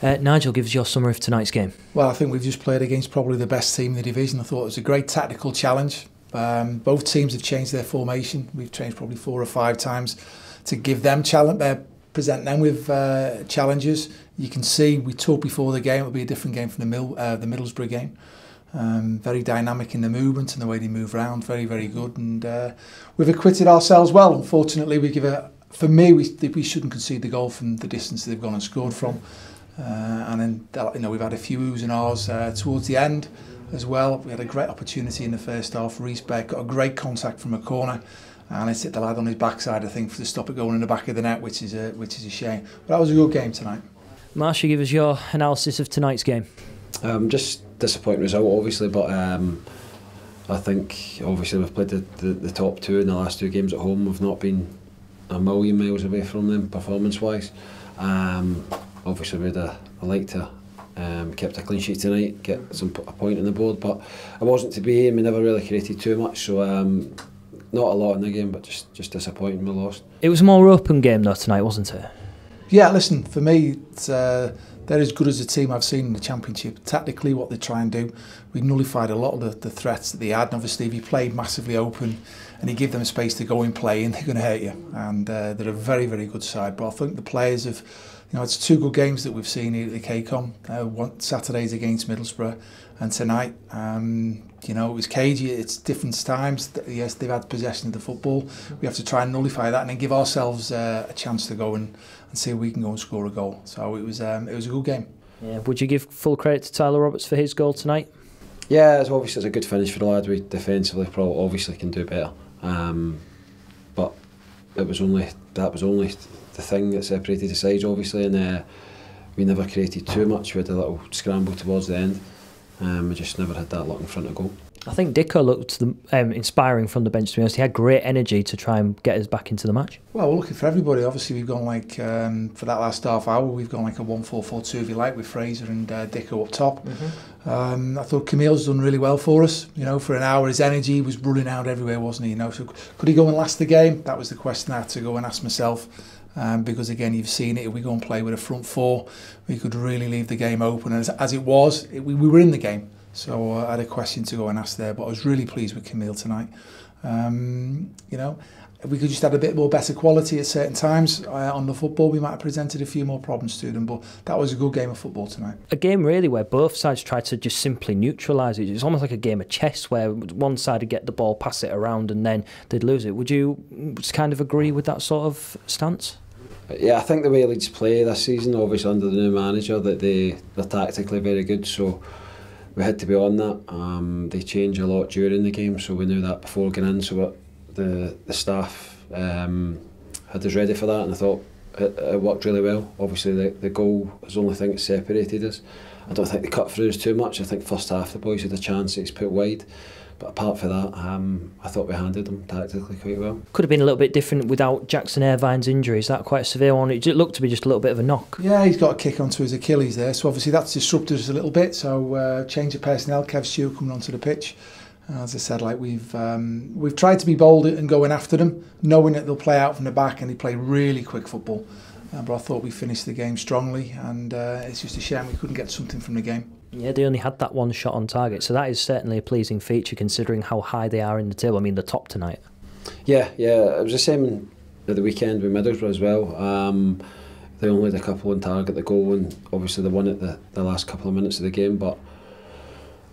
Nigel, give us your summary of tonight's game. Well, I think we've just played against probably the best team in the division. I thought it was a great tactical challenge. Both teams have changed their formation. We've changed probably 4 or 5 times to give them present them with challenges. You can see we talked before the game it would be a different game from the Middlesbrough game. Very dynamic in the movement and the way they move around. Very, very good. And we've acquitted ourselves well. Unfortunately, for me, we shouldn't concede the goal from the distance they've gone and scored from. And then we've had a few oohs and ahs towards the end as well. We had a great opportunity in the first half. Reece Beck got a great contact from a corner, and it's hit the lad on his backside, I think, for the stop it going in the back of the net, which is a shame. But that was a good game tonight. Marshall, give us your analysis of tonight's game. Just disappointing result, obviously, but I think obviously we've played the top 2 in the last 2 games at home. We've not been a million miles away from them performance-wise. Obviously, we'd like to kept a clean sheet tonight, get a point on the board, but it wasn't to be, and we never really created too much, so not a lot in the game, but just disappointing we lost. It was a more open game though tonight, wasn't it? Yeah, listen, for me, they're as good as a team I've seen in the Championship. Tactically, what they try and do, we nullified a lot of the threats that they had, and obviously if you played massively open and you give them space to go and play, and they're going to hurt you, and they're a very, very good side. But I think the players have, it's 2 good games that we've seen here at the KCOM. Saturday's against Middlesbrough, and tonight, it was cagey. It's different times. Yes, they've had possession of the football. We have to try and nullify that and then give ourselves a chance to go and see if we can go and score a goal. So it was a good game. Yeah. Would you give full credit to Tyler Roberts for his goal tonight? Yeah, it's a good finish for the lad. We defensively probably obviously can do better, but that was only the thing that separated the sides, obviously, and we never created too much. We had a little scramble towards the end. We just never had that luck in front of goal. I think Dicko looked inspiring from the bench, to be honest. He had great energy to try and get us back into the match. Well, we're looking for everybody. Obviously, we've gone for that last half hour, we've gone like a 1-4-4-2, if you like, with Fraser and Dicko up top. I thought Camille's done really well for us. For an hour, his energy was running out everywhere, wasn't he? So could he go and last the game? That was the question I had to go and ask myself. Because again, you've seen it, if we go and play with a front 4, we could really leave the game open, and as it was, we were in the game, so I had a question to go and ask there, but I was really pleased with Camille tonight. If we could just add a bit more better quality at certain times on the football, we might have presented a few more problems to them, but that was a good game of football tonight. A game really where both sides tried to just simply neutralise it. It's almost like a game of chess where one side would get the ball, pass it around, and then they'd lose it. Would you kind of agree with that sort of stance? Yeah, I think the way Leeds play this season, obviously under the new manager, that they're tactically very good, so we had to be on that. They change a lot during the game, so we knew that before getting in, so the staff had us ready for that, and I thought it worked really well. Obviously the goal is the only thing that separated us. I don't think they cut through us too much. I think first half the boys had a chance, it's put wide. But apart from that, I thought we handled them tactically quite well. Could have been a little bit different without Jackson Irvine's injury. Is that quite a severe one? It looked to be just a little bit of a knock. Yeah, he's got a kick onto his Achilles there, so obviously that's disrupted us a little bit. So change of personnel, Kev Stewart coming onto the pitch. As I said, we've tried to be bold and going after them, knowing that they'll play out from the back, and they play really quick football. But I thought we finished the game strongly, and it's just a shame we couldn't get something from the game. Yeah, they only had that one shot on target, so that is certainly a pleasing feature considering how high they are in the table. I mean, the top tonight. Yeah, it was the same at the weekend with Middlesbrough as well. They only had a couple on target, the goal, and obviously they won at the last couple of minutes of the game. But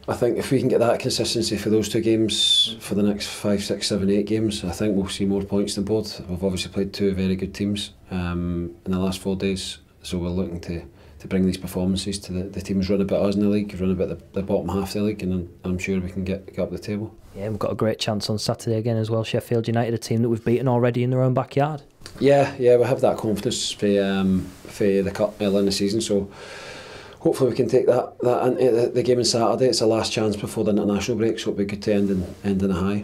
I think if we can get that consistency for those 2 games for the next 5, 6, 7, 8 games, I think we'll see more points than both. We've obviously played 2 very good teams in the last 4 days, so we're looking to bring these performances to the teams run a bit us in the league, run a bit the bottom half of the league, and I'm sure we can get up the table. Yeah, we've got a great chance on Saturday again as well. Sheffield United, a team that we've beaten already in their own backyard. Yeah, we have that confidence for the cup early in the season, so hopefully we can take that into the game on Saturday. It's the last chance before the international break, so it'll be good to end in a high.